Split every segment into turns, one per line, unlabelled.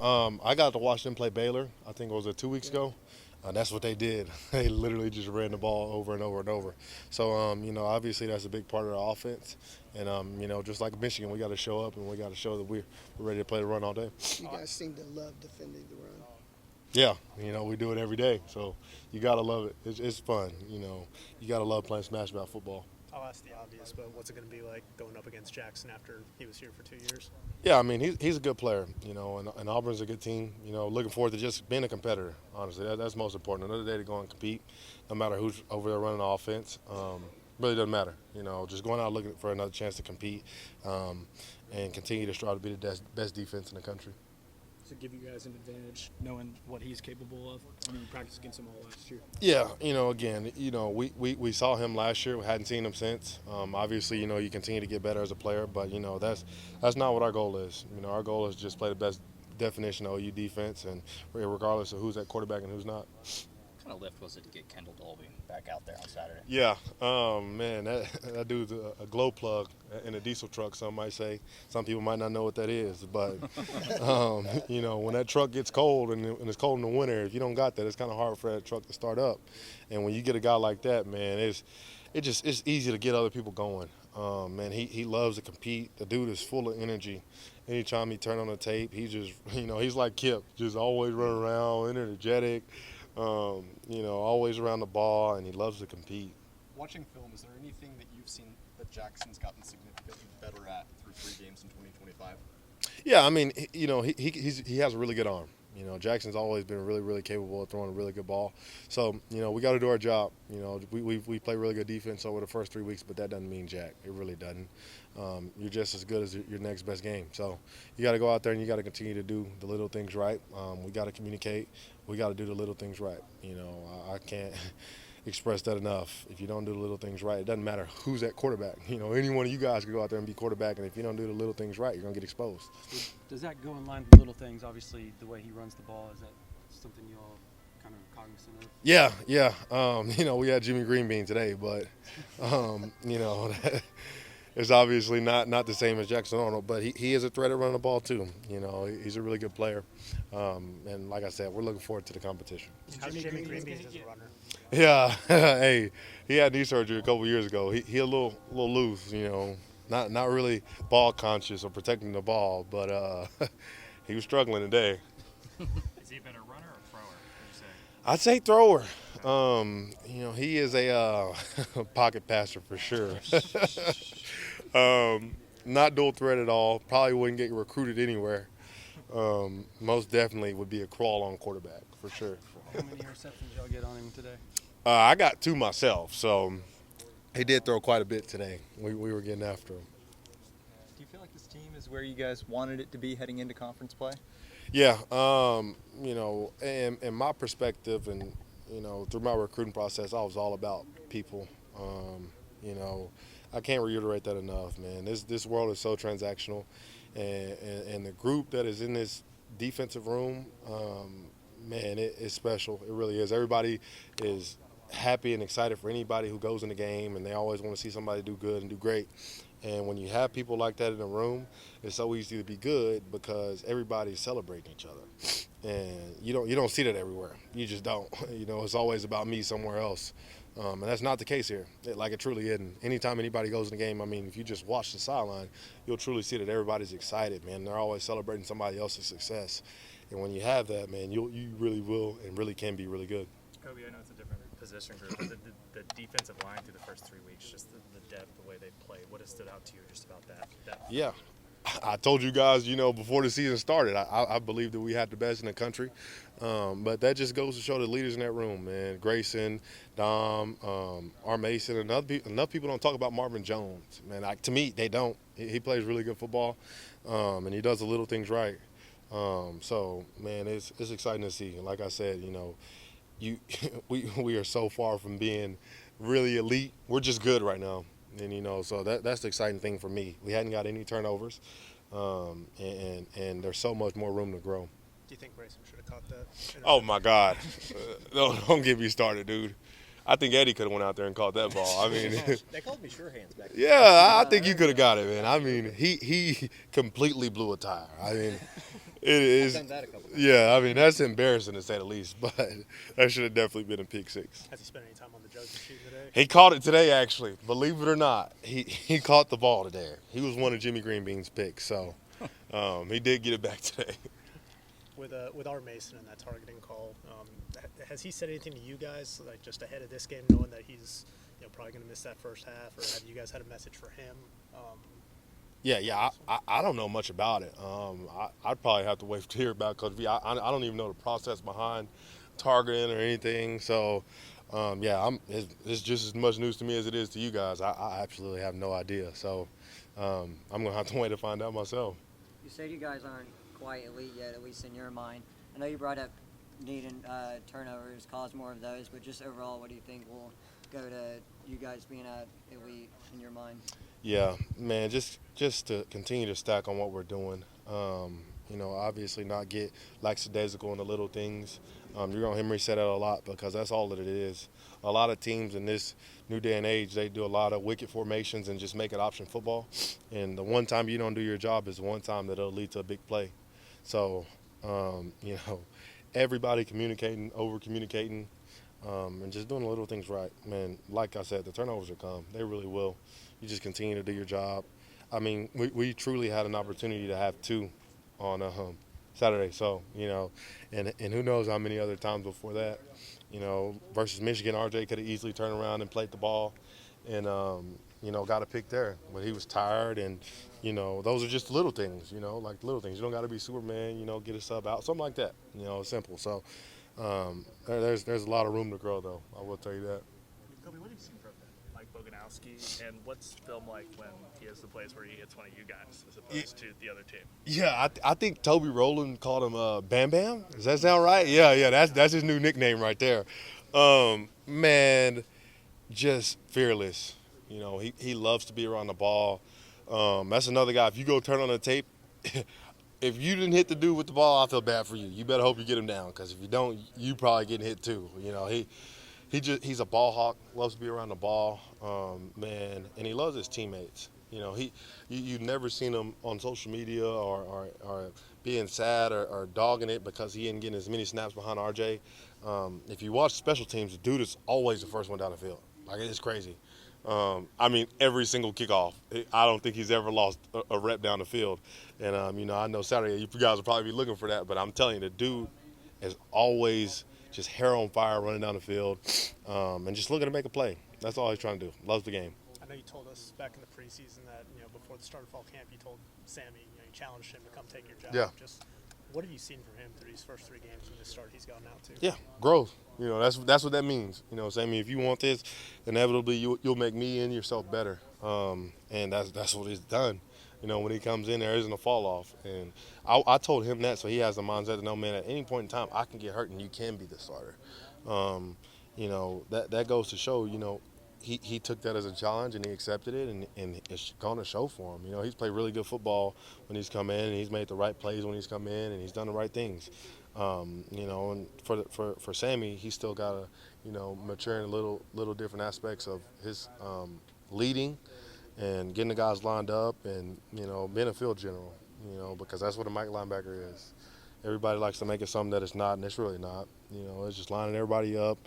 I got to watch them play Baylor. I think it was 2 weeks ago. That's what they did. They literally just ran the ball over and over and over. So, obviously that's a big part of the offense. And, just like Michigan, we got to show up and we got to show that we're ready to play the run all day.
You guys seem to love defending the run.
Yeah, we do it every day. So you got to love it. It's fun. You got to love playing smash mouth football.
I'll ask the obvious, but what's it going to be like going up against Jackson after he was here for 2 years?
Yeah, I mean, he's a good player, and Auburn's a good team. Looking forward to just being a competitor, honestly. That's most important. Another day to go and compete, no matter who's over there running the offense. Really doesn't matter. Just going out looking for another chance to compete and continue to strive to be the best defense in the country.
To give you guys an advantage knowing what he's capable of? I mean, you practiced against him all last year.
Yeah, again, we saw him last year. We hadn't seen him since. Obviously, you continue to get better as a player, but, that's not what our goal is. Our goal is just play the best definition of OU defense, and regardless of who's at quarterback and who's not.
What kind of lift was it to get Kendall Dolby back out there on Saturday?
Yeah, man, that dude's a glow plug in a diesel truck, some might say. Some people might not know what that is, but, when that truck gets cold and it's cold in the winter, if you don't got that, it's kind of hard for that truck to start up. And when you get a guy like that, man, it's easy to get other people going. Man, he loves to compete. The dude is full of energy. Anytime he turn on the tape, he just, he's like Kip, just always running around, energetic. Always around the ball, and he loves to compete.
Watching film, is there anything that you've seen that Jackson's gotten significantly better at through 3 games in 2025?
Yeah, I mean, he has a really good arm. Jackson's always been really, really capable of throwing a really good ball. So, we got to do our job. We play really good defense over the first 3 weeks, but that doesn't mean jack. It really doesn't. You're just as good as your next best game. So you got to go out there and you got to continue to do the little things right. We got to communicate. We got to do the little things right. I can't express that enough. If you don't do the little things right, it doesn't matter who's at quarterback. Any one of you guys could go out there and be quarterback, and if you don't do the little things right, you're going to get exposed.
Does that go in line with little things? Obviously, the way he runs the ball, is that something you all kind of cognizant of?
Yeah. We had Jimmy Green Bean today, but, it's obviously not the same as Jackson Arnold, but he is a threat at running the ball too. He's a really good player, and like I said, we're looking forward to the competition.
How's Jimmy Green Beans as a runner?
Yeah, hey, he had knee surgery a couple years ago. He a little loose, not really ball conscious or protecting the ball, but he was struggling today.
Is he a better runner or thrower, would you say?
I'd say thrower. He is a pocket passer for sure. Not dual threat at all. Probably wouldn't get recruited anywhere. Most definitely would be a crawl on quarterback for sure.
How many interceptions y'all get on him today?
I got 2 myself, so he did throw quite a bit today. We were getting after him.
Do you feel like this team is where you guys wanted it to be heading into conference play?
Yeah, in my perspective and, through my recruiting process, I was all about people. I can't reiterate that enough, man. This world is so transactional, and the group that is in this defensive room, man, it's special. It really is. Everybody is happy and excited for anybody who goes in the game, and they always want to see somebody do good and do great. And when you have people like that in a room, it's so easy to be good because everybody's celebrating each other. And you don't see that everywhere. You just don't. It's always about me somewhere else. And that's not the case here. It truly isn't. Anytime anybody goes in the game, I mean, if you just watch the sideline, you'll truly see that everybody's excited, man. They're always celebrating somebody else's success. And when you have that, man, you really will and really can be really good.
Kobie, I know it's a different position group, but the defensive line through the first 3 weeks, just the depth, the way they played, what has stood out to you just about that?
Yeah. I told you guys, before the season started, I believe that we had the best in the country. But that just goes to show the leaders in that room, man. Grayson, Dom, R. Mason, enough people don't talk about Marvin Jones. Man, to me, they don't. He plays really good football, and he does the little things right. So, man, it's exciting to see. Like I said, we are so far from being really elite. We're just good right now. And, so that's the exciting thing for me. We hadn't got any turnovers, and there's so much more room to grow.
Do you think Grayson should have caught that?
Oh, my God. Don't get me started, dude. I think Eddie could have went out there and caught that ball. I mean,
They called me sure hands back there.
yeah, I think you could have got it, man. I mean, he completely blew a tire. I mean, It is.
done that a couple times.
Yeah, I mean that's embarrassing to say the least, but that should have definitely been a pick six.
Has he spent any time on the judge machine today?
He caught it today, actually. Believe it or not, he caught the ball today. He was one of Jimmy Greenbean's picks, so he did get it back today.
With our Mason and that targeting call, has he said anything to you guys, like just ahead of this game, knowing that he's probably going to miss that first half, or have you guys had a message for him?
Yeah. I don't know much about it. I'd probably have to wait to hear about it because I don't even know the process behind targeting or anything. So, it's just as much news to me as it is to you guys. I absolutely have no idea. So, I'm gonna have to wait to find out myself.
You said you guys aren't quite elite yet, at least in your mind. I know you brought up needing turnovers, cause more of those, but just overall, what do you think will go to you guys being elite in your mind?
Yeah, man, just to continue to stack on what we're doing. Obviously not get lackadaisical in the little things. You're going to hear me say that a lot because that's all that it is. A lot of teams in this new day and age, they do a lot of wicket formations and just make it option football. And the one time you don't do your job is the one time that it'll lead to a big play. So, everybody communicating, over-communicating, and just doing the little things right. Man, like I said, the turnovers will come. They really will. You just continue to do your job. I mean, we truly had an opportunity to have two on Saturday. So, and who knows how many other times before that. Versus Michigan, RJ could have easily turned around and played the ball and, got a pick there. But he was tired and, those are just little things, like little things. You don't got to be Superman, get a sub out, something like that. Simple. So there's a lot of room to grow, though. I will tell you that.
Kobie, what have you seen from Mike Boganowski, and what's film like when he has the plays where he hits one of you guys as opposed to the other team?
Yeah, I think Toby Rowland called him Bam Bam. Does that sound right? Yeah, that's his new nickname right there. Man, just fearless. He loves to be around the ball. That's another guy. If you go turn on the tape, if you didn't hit the dude with the ball, I feel bad for you. You better hope you get him down because if you don't, you probably getting hit too. He's a ball hawk, loves to be around the ball, man, and he loves his teammates. You've never seen him on social media or being sad or dogging it because he ain't getting as many snaps behind RJ. If you watch special teams, the dude is always the first one down the field. Like, it's crazy. Every single kickoff, I don't think he's ever lost a rep down the field. And, I know Saturday you guys will probably be looking for that, but I'm telling you, the dude is always just hair on fire running down the field and just looking to make a play. That's all he's trying to do. Loves the game.
I know you told us back in the preseason that before the start of fall camp, you told Sammy, you challenged him to come take your job.
Yeah.
Just what have you seen from him through these first 3 games and this start he's gotten out to?
Yeah, growth. That's what that means. Sammy, if you want this, inevitably you'll make me and yourself better. And that's what he's done. When he comes in, there isn't a fall off. And I told him that so he has the mindset to know, man, at any point in time, I can get hurt and you can be the starter. That goes to show, he took that as a challenge and he accepted it and it's going to show for him. He's played really good football when he's come in and he's made the right plays when he's come in and he's done the right things. And for Sammy, he's still got to, mature in little different aspects of his leading and getting the guys lined up and, being a field general, because that's what a Mike linebacker is. Everybody likes to make it something that it's not, and it's really not. It's just lining everybody up,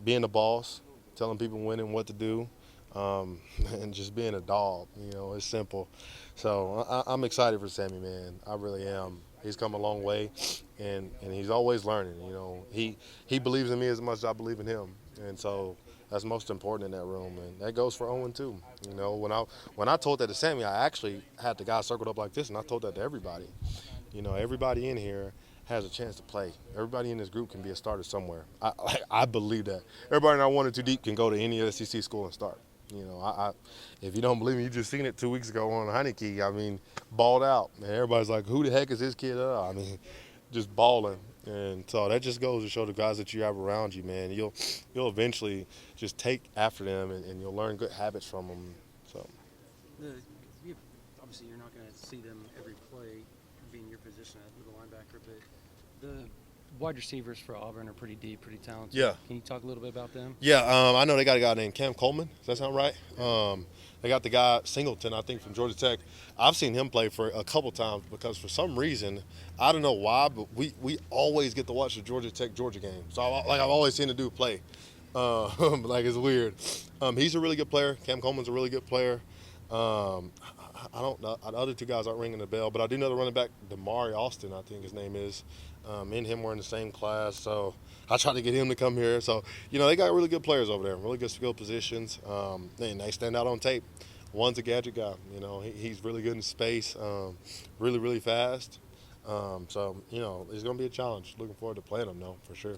being the boss, telling people when and what to do, and just being a dog. It's simple. So I'm excited for Sammy, man. I really am. He's come a long way, and he's always learning. He believes in me as much as I believe in him, and so that's most important in that room, and that goes for Owen too. When I told that to Sammy, I actually had the guy circled up like this, and I told that to everybody. Everybody in here has a chance to play. Everybody in this group can be a starter somewhere. I believe that. Everybody in our 1 or 2 deep can go to any SEC school and start. If you don't believe me, you just seen it 2 weeks ago on Heineke. Balled out. Man, everybody's like, who the heck is this kid? Just balling. And so that just goes to show the guys that you have around you, man. You'll eventually just take after them and you'll learn good habits from them. So.
Obviously, you're not going to see them every play being your position at the linebacker, but wide receivers for Auburn are pretty deep, pretty talented.
Yeah.
Can you talk a little bit about them?
Yeah, I know they got a guy named Cam Coleman. Does that sound right? They got the guy Singleton, I think, from Georgia Tech. I've seen him play for a couple times because for some reason, I don't know why, but we always get to watch the Georgia game. So I've always seen the dude play. Like it's weird. He's a really good player. Cam Coleman's a really good player. I don't know. The other two guys aren't ringing the bell, but I do know the running back, Damari Austin, I think his name is. Me and him were in the same class, so I tried to get him to come here. So, they got really good players over there, really good skill positions. And they stand out on tape. One's a gadget guy. He's really good in space, really, really fast. So, it's going to be a challenge. Looking forward to playing him, though, for sure.